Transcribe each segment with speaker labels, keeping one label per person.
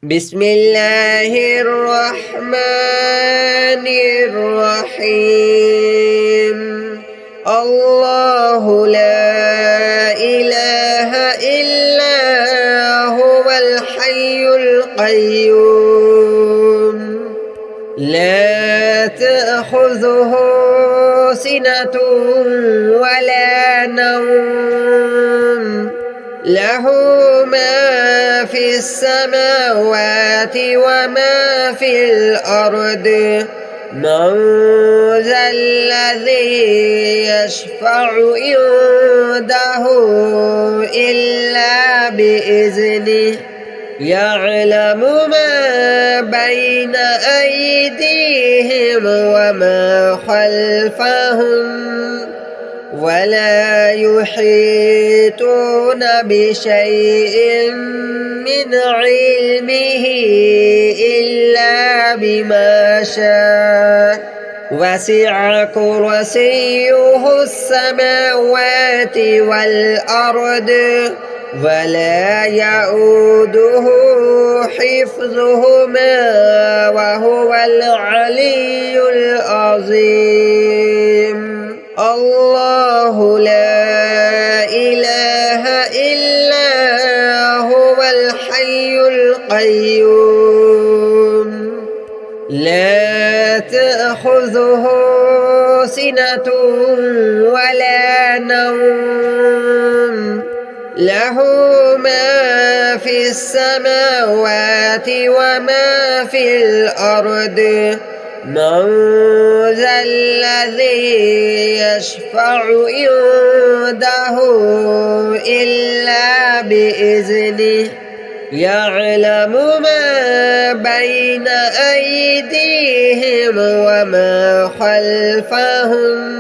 Speaker 1: بسم الله الرحمن الرحيم. الله لا إله إلا هو الحي القيوم لا تأخذه سنة ولا نوم له ما في السماوات وما في الأرض من ذا الذي يشفع عنده إلا بإذنه يعلم ما بين أيديهم وما خلفهم ولا يحيطون بشيء من علمه إلا بما شاء وسع كرسيه السماوات والأرض ولا يؤوده حفظهما وهو العلي العظيم. الله لا إله إلا هو الحي القيوم لا تأخذه سنة ولا نوم له ما في السماوات وما في الأرض من ذا الذي يشفع عنده إلا بإذنه يعلم ما بين أيديهم وما خلفهم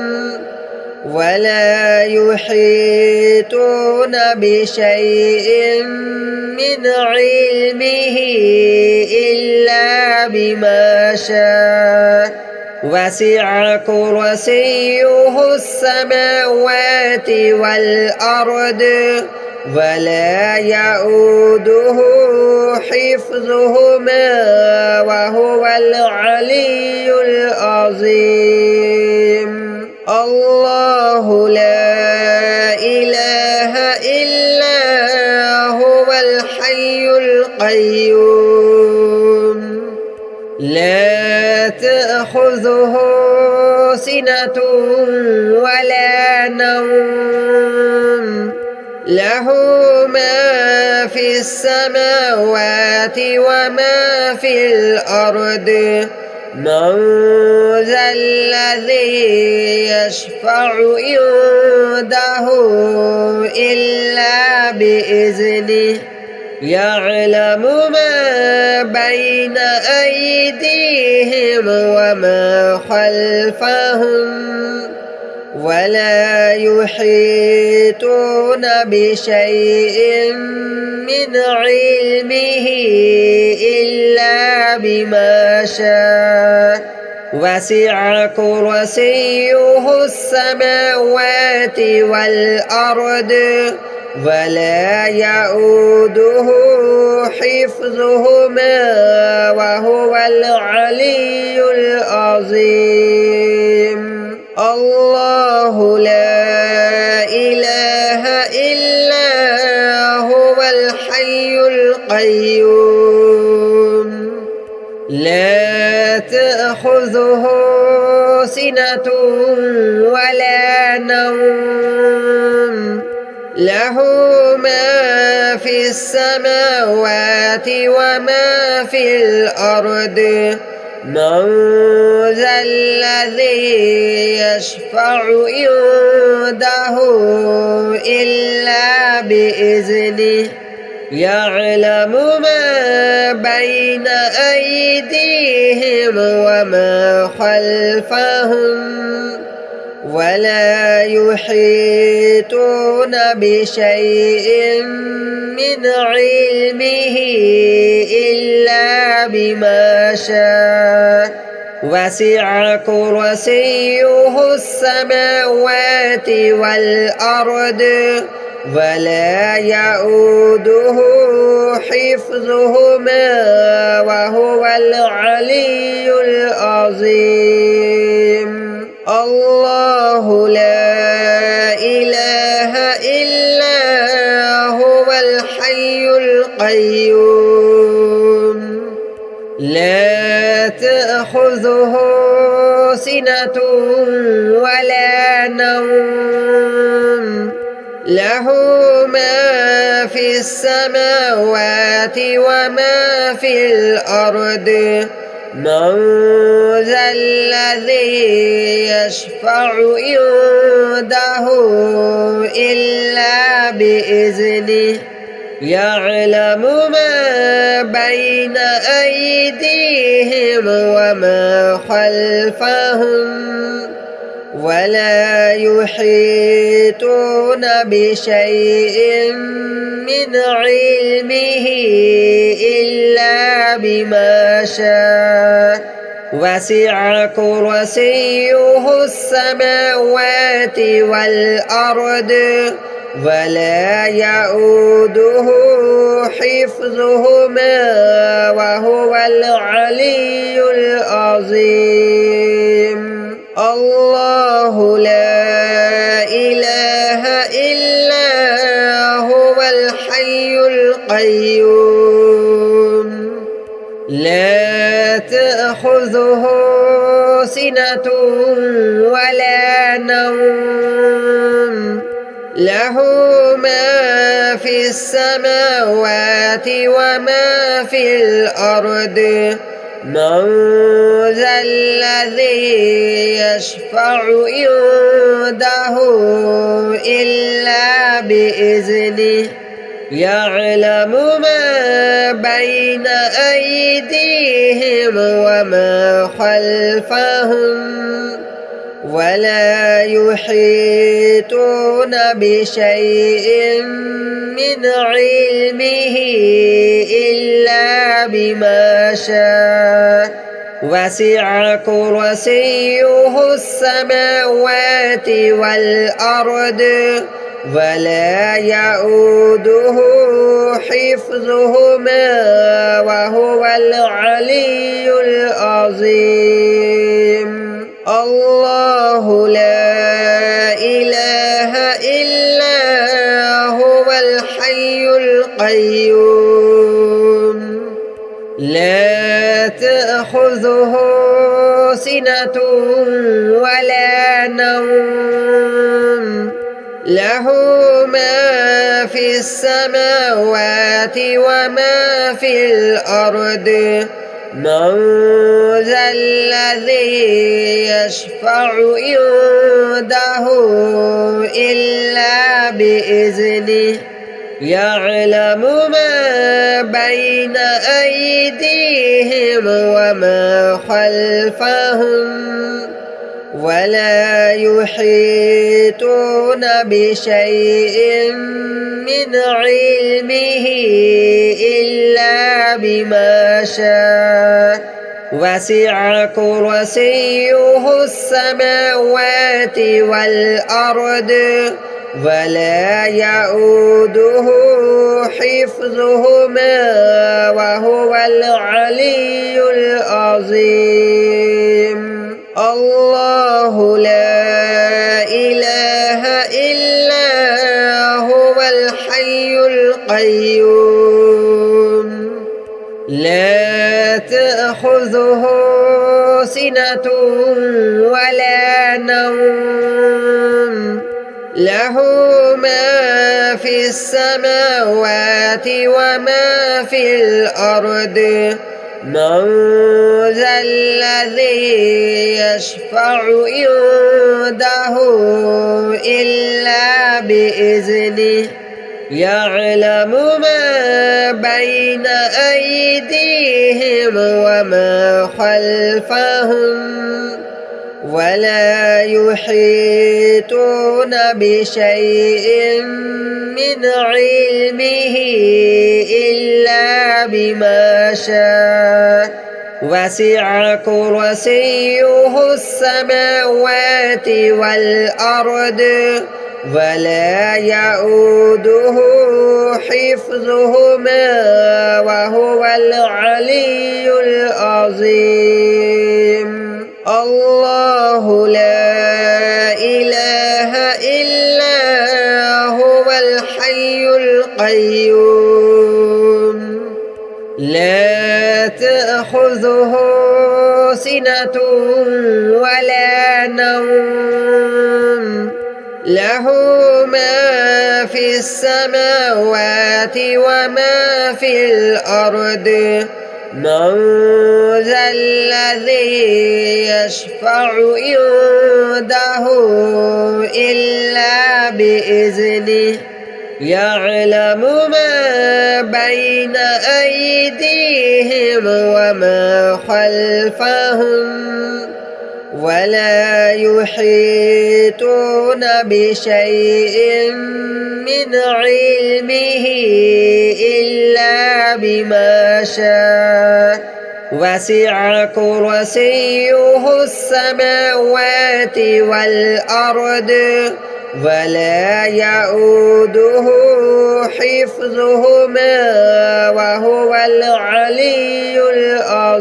Speaker 1: ولا يحيطون بشيء من علمه إلا بما شاء وسع كرسيه السماوات والأرض ولا يؤوده حفظهما وهو العلي العظيم. الله لا إله إلا هو الحي القيوم لا تأخذه سنة ولا نوم له ما في السماوات وما في الأرض من ذا الذي يشفع عنده إلا بإذنه يعلم ما بين أيديهم وما خلفهم ولا يحيطون بشيء من علمه إلا بما شاء وسع كرسيه السماوات والأرض ولا يؤوده حفظهما وهو العلي العظيم. الله لا إله إلا هو الحي القيوم لا تأخذه سنة ولا نوم له ما في السماوات وما في الأرض من ذا الذي يشفع عنده إلا بإذنه يعلم ما بين أيديهم وما خلفهم ولا يحيطون بشيء من علمه إلا بما شاء وسع كرسيه السماوات والأرض ولا يؤوده حفظهما وهو العلي العظيم. الله لا إله إلا هو الحي القيوم لا تأخذه سنة ولا نوم له ما في السماوات وما في الأرض من ذا الذي يشفع عنده إلا بإذنه يعلم ما بين أيديهم وما خلفهم ولا يحيطون بشيء من علمه إلا بما شاء وسع كرسيه السماوات والأرض ولا يؤوده حفظهما وهو العلي العظيم. الله لا إله إلا هو الحي القيوم لا تأخذه سنة ولا نوم له ما في السماوات وما في الأرض من ذا الذي يشفع عنده إلا بإذنه يعلم ما بين أيديهم وما خلفهم ولا يحيطون بشيء من علمه إلا بما شاء وسع كرسيه السماوات والأرض ولا يؤوده حفظهما وهو العلي العظيم. الله لا إله إلا هو الحي القيوم لا تأخذه سنة ولا نوم له ما في السماوات وما في الأرض من ذا الذي يشفع عنده إلا بإذنه يعلم ما بين أيديهم وما خلفهم ولا يحيطون بشيء من علمه إلا بما شاء وسع كرسيه السماوات والأرض ولا يؤوده حفظهما وهو العلي العظيم. الله لا إله إلا هو الحي القيوم لا تأخذه سنة ولا نوم له ما في السماوات وما في الأرض من ذا الذي يشفع عنده إلا بإذنه يعلم ما بين أيديهم وما خلفهم ولا يحيطون بشيء من علمه إلا بما شاء وسع كرسيه السماوات والأرض ولا يؤوده حفظهما وهو العلي العظيم. الله لا إله إلا هو الحي القيوم لا تأخذه سنة ولا نوم له ما في السماوات وما في الأرض من ذا الذي يشفع عنده إلا بإذنه يعلم ما بين أيديهم وما خلفهم ولا يحيطون بشيء من علمه إلا بما شاء وسع كرسيه السماوات والأرض ولا يؤوده حفظهما وهو العلي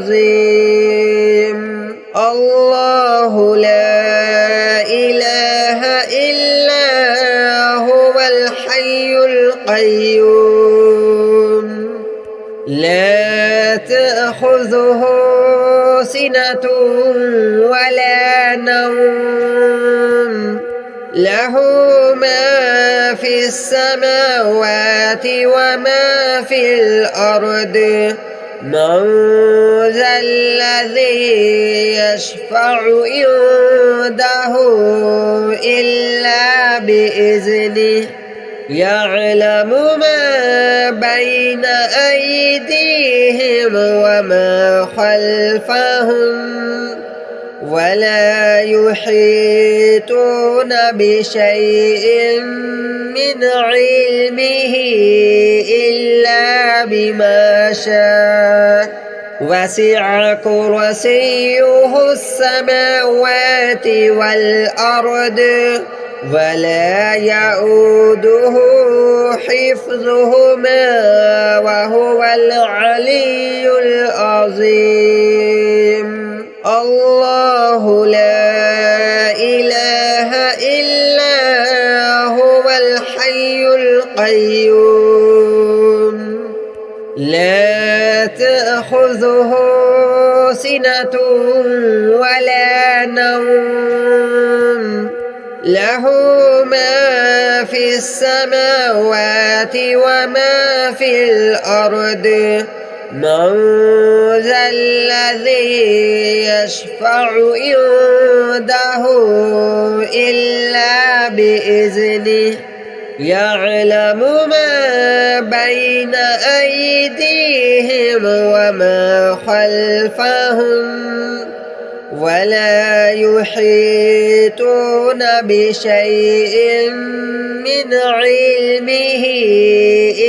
Speaker 1: العظيم. الله لا إله إلا هو الحي القيوم لا تأخذه سنة ولا نوم له ما في السماوات وما في الأرض من ذا الذي يشفع عنده إلا بإذنه يعلم ما بين أيديهم وما خلفهم ولا يحيطون بشيء من علمه إلا بما شاء وسع كرسيه السماوات والأرض ولا يؤوده حفظهما وهو العلي العظيم. الله لا إله إلا هو الحي القيوم لا تأخذه سنة ولا نوم له ما في السماوات وما في الأرض من ذا الذي يشفع عنده إلا بإذنه يعلم ما بين أيديهم وما خلفهم ولا يحيطون بشيء من علمه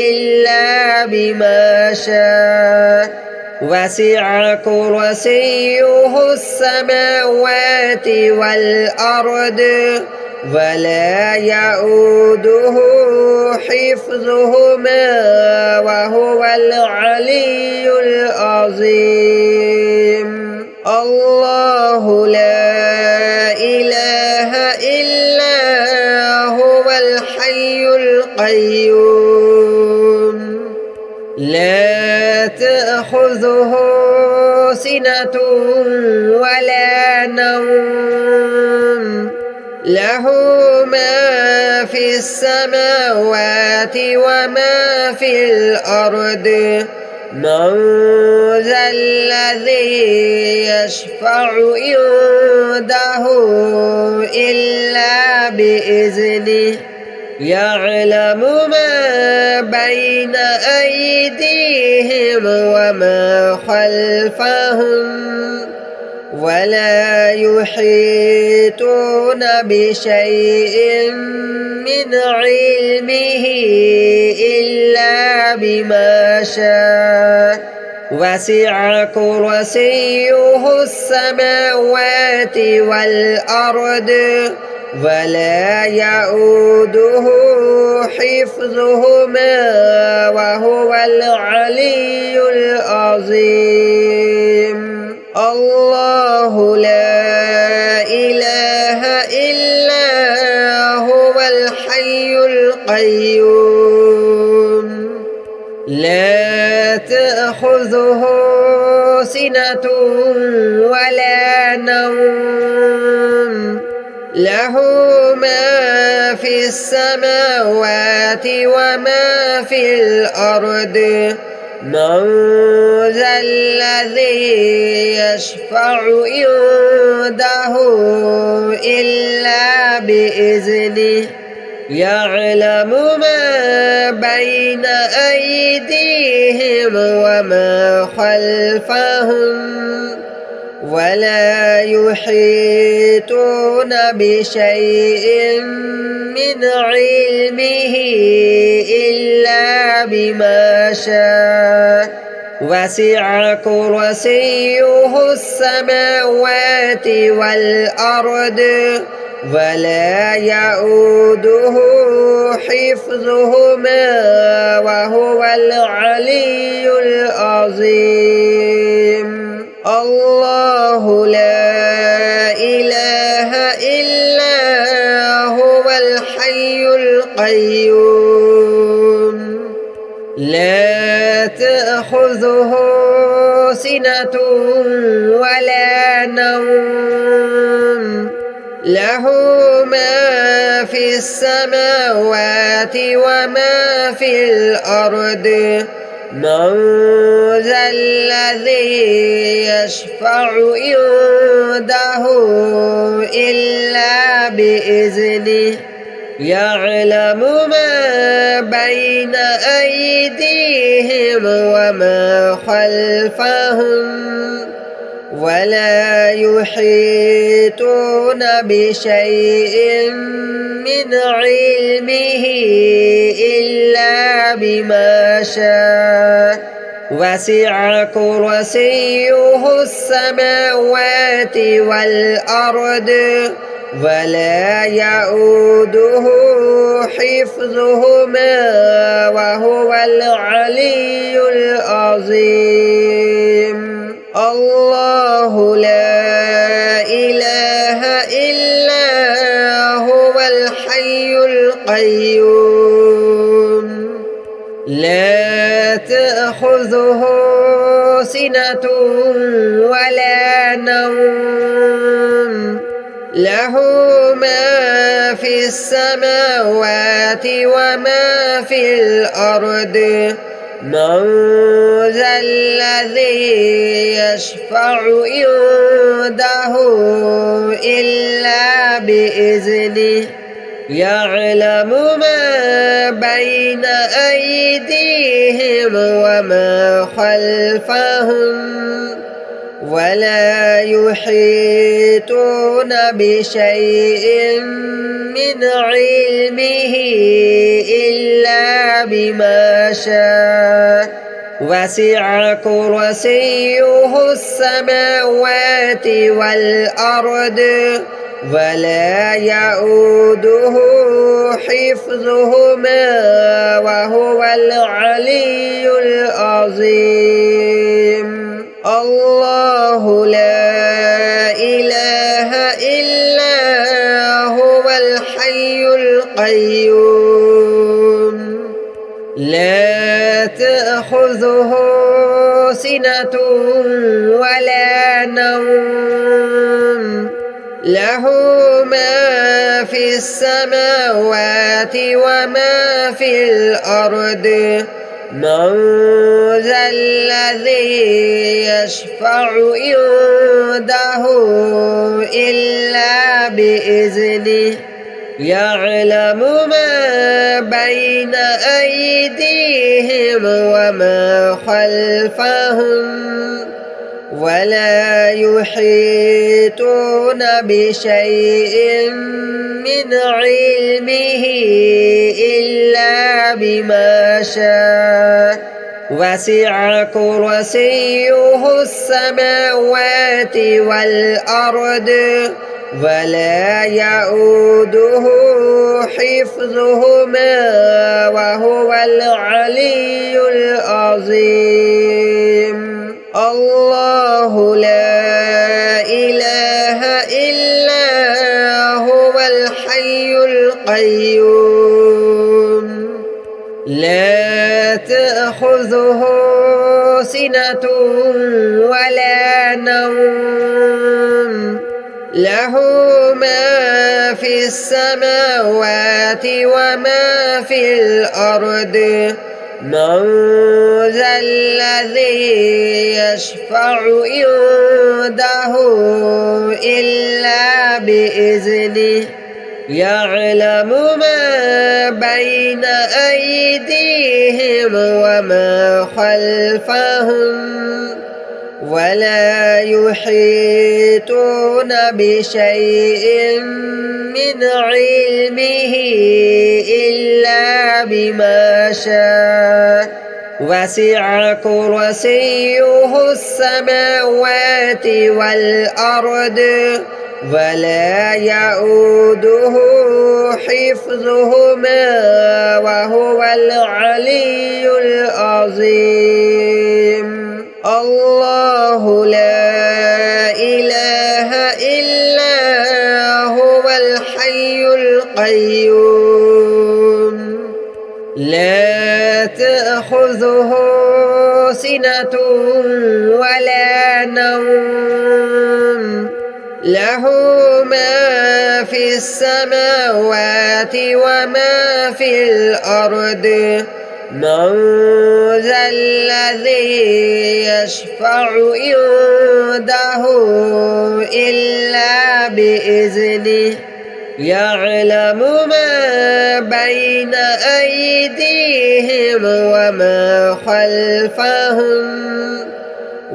Speaker 1: إلا بما شاء وسع كرسيه السماوات والأرض ولا يؤوده حفظهما وهو العلي العظيم. الله لا إله إلا هو الحي القيوم لا تأخذه سنة ولا نوم له ما في السماوات وما في الأرض من ذا الذي يشفع عنده إلا بإذنه يعلم ما بين أيديهم وما خلفهم ولا يحيطون بشيء من علمه إلا بما شاء وسع كرسيه السماوات والأرض ولا يؤوده حفظهما وهو العلي العظيم. الله لا إله إلا هو الحي القيوم لا تأخذه سنة ولا نوم له ما في السماوات وما في الأرض من ذا الذي يشفع عنده إلا بإذنه يعلم ما بين أيديهم وما خلفهم ولا يحيطون بشيء من علمه إلا بما شاء وسع كرسيه السماوات والأرض ولا يؤوده حفظهما وهو العلي العظيم. الله لا إله إلا هو الحي القيوم لا تأخذه سنة ولا نوم له ما في السماوات وما في الأرض من ذا الذي يشفع عنده إلا بإذنه يعلم ما بين أيديهم وما خلفهم ولا يحيطون بشيء من علمه إلا بما شاء وسع كرسيه السماوات والأرض ولا يؤوده حفظهما وهو العلي العظيم. الله لا إله إلا هو الحي القيوم لا تأخذه سنة ولا نوم له ما في السماوات وما في الأرض من ذا الذي يشفع عنده إلا بإذنه يعلم ما بين أيديهم وما خلفهم ولا يحيطون بشيء من علمه إلا بما شاء وسع كرسيه السماوات والأرض ولا يؤوده حفظهما وهو العلي العظيم. الله لا إله إلا هو الحي القيوم لا تأخذه سنة ولا نوم له ما في السماوات وما في الأرض من ذا الذي يشفع عنده إلا بإذنه يعلم ما بين أيديهم وما خلفهم ولا يحيطون بشيء من علمه إلا بما شاء وسع كرسيه السماوات والأرض ولا يؤوده حفظهما وهو العلي العظيم. الله لا إله إلا هو الحي القيوم لا تأخذه سنة ولا نوم له ما في السماوات وما في الأرض من ذا الذي يشفع عنده إلا بإذنه يعلم ما بين أيديهم وما خلفهم ولا يحيطون بشيء من علمه إلا بما شاء وسع كرسيه السماوات والأرض ولا يؤوده حفظهما وهو العلي العظيم. الله لا إله إلا هو الحي القيوم لا تأخذه سنة ولا نوم له ما في السماوات وما في الأرض من ذا الذي يشفع عنده إلا بإذنه يعلم ما بين أيديهم وما خلفهم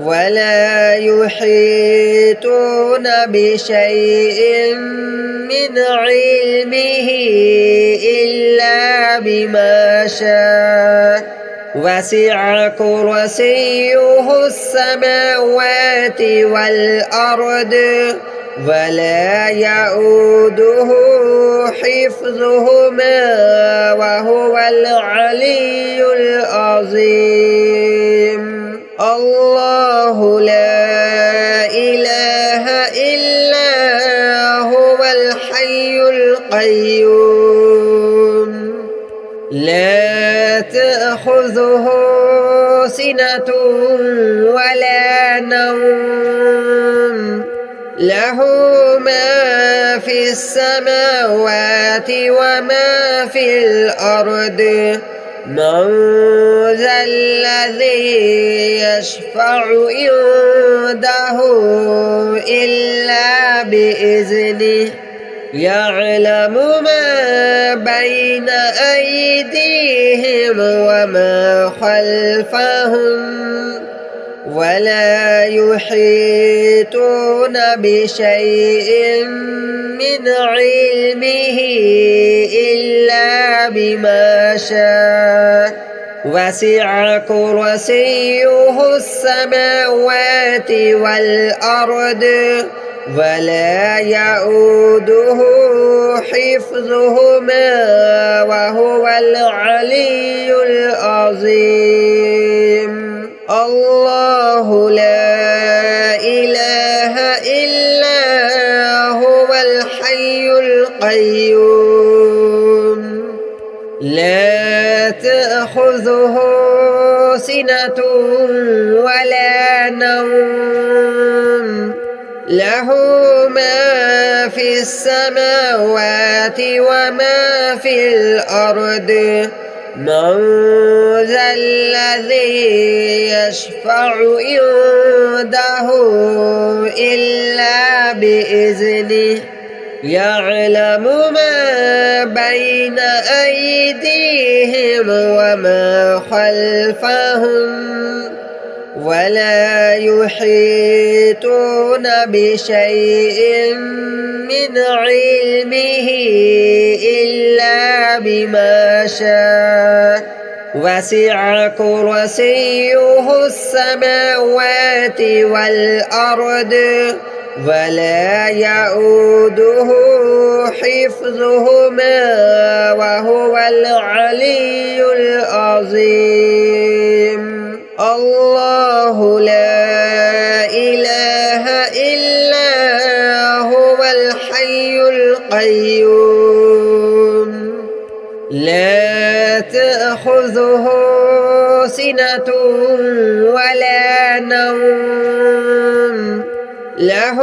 Speaker 1: ولا يحيطون بشيء من علمه إلا بما شاء وسع كرسيه السماوات والأرض ولا يؤوده حفظهما وهو العلي العظيم. الله لا إله إلا هو الحي القيوم لا تأخذه سنة ولا نوم له ما في السماوات وما في الأرض من ذا الذي يشفع عنده إلا بإذنه يعلم ما بين أيديهم وما خلفهم ولا يحيطون بشيء من علمه إلا بما شاء وسع كرسيه السماوات والأرض ولا يؤوده حفظهما وهو العلي العظيم. الله لا إله إلا هو الحي القيوم لا تأخذه سنة ولا نوم له ما في السماوات وما في الأرض من ذا الذي يشفع عنده إلا بإذنه يعلم ما بين أيديهم وما خلفهم ولا يحيطون بشيء من علمه إلا بما شاء وسع كرسيه السماوات والأرض ولا يؤوده حفظهما وهو العلي العظيم. الله لا إله إلا هو الحي القيوم لا تأخذه سنة ولا نوم له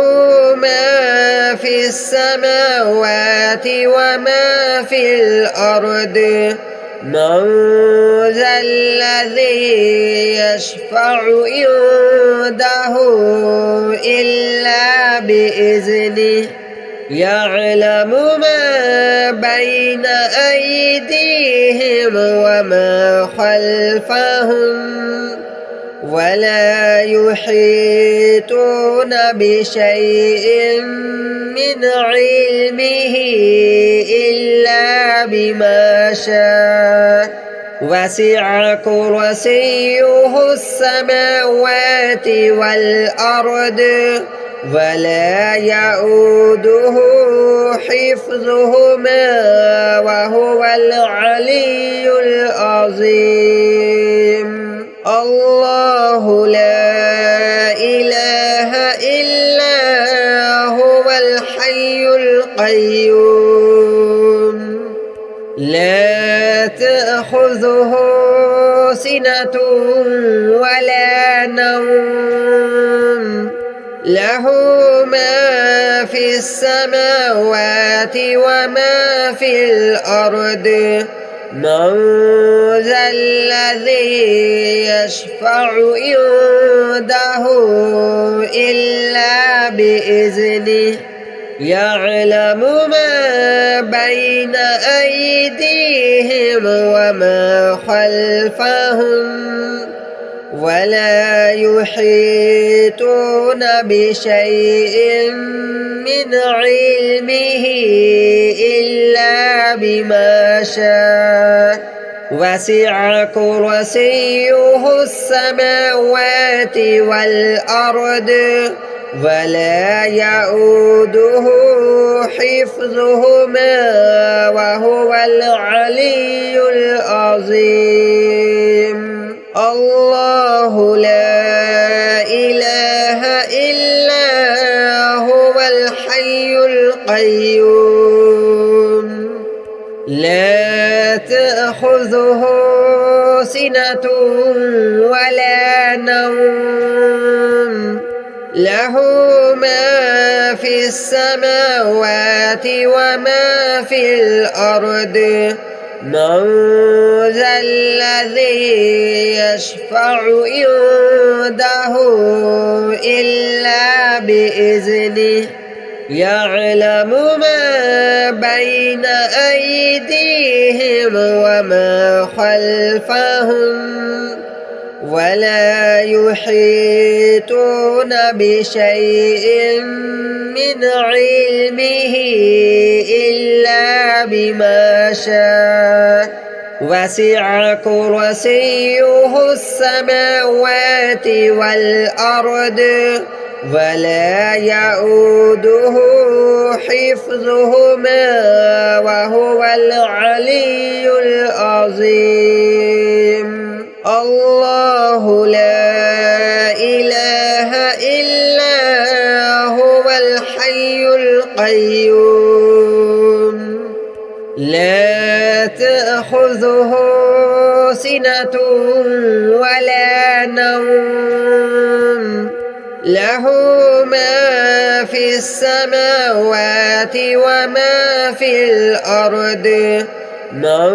Speaker 1: ما في السماوات وما في الأرض من ذا الذي يشفع عنده إلا بإذنه يعلم ما بين أيديهم وما خلفهم ولا يحيطون بشيء من علمه إلا بما شاء وسع كرسيه السماوات والأرض ولا يؤوده حفظهما وهو العلي العظيم. الله لا إله إلا هو الحي القيوم لا تأخذه سنة ولا نوم له ما في السماوات وما في الأرض من ذا الذي يشفع عنده إلا بإذنه يعلم ما بين أيديهم وما خلفهم ولا يحيطون بشيء من علمه إلا بما شاء وسع كرسيه السماوات والأرض ولا يؤوده حفظهما وهو العلي العظيم. الله لا إله إلا هو الحي القيوم لا تأخذه سنة ولا نوم له ما في السماوات وما في الأرض من ذا الذي يشفع عنده إلا بإذنه يعلم ما بين أيديهم وما خلفهم ولا يحيطون بشيء من علمه إلا بما شاء وسع كرسيه السماوات والأرض ولا يؤوده حفظهما وهو العلي العظيم. الله لا إله إلا هو الحي القيوم لا تأخذه سنة ولا نوم له ما في السماوات وما في الأرض من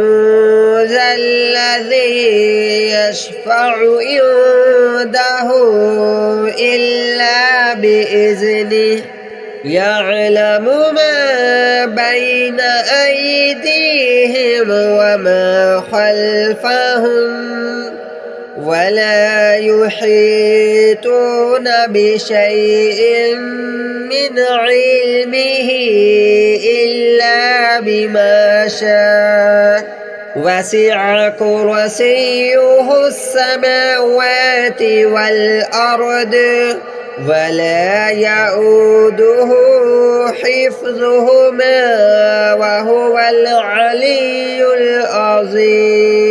Speaker 1: ذا الذي يشفع عنده إلا بإذنه يعلم ما بين أيديهم وما خلفهم ولا يحيطون بشيء من علمه إلا بما شاء وسع كرسيه السماوات والأرض ولا يؤوده حفظهما وهو العلي العظيم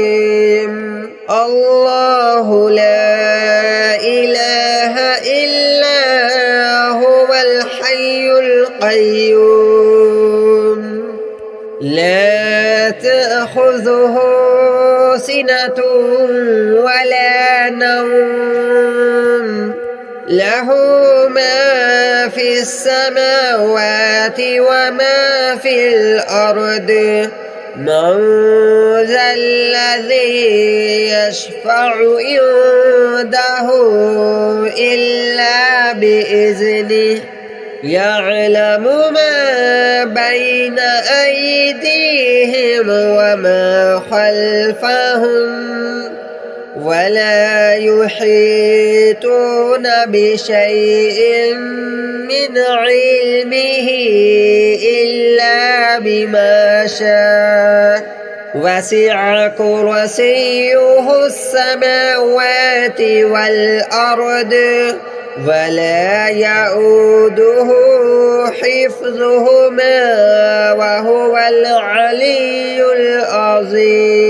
Speaker 1: الله لا إله إلا هو الحي القيوم لا تأخذه سنة ولا نوم له ما في السماوات وما في الأرض من ذا الذي يشفع عنده إلا بإذنه يعلم ما بين أيديهم وما خلفهم ولا يحيطون بشيء من علمه إلا بما شاء وسع كرسيه السماوات والأرض ولا يؤوده حفظهما وهو العلي العظيم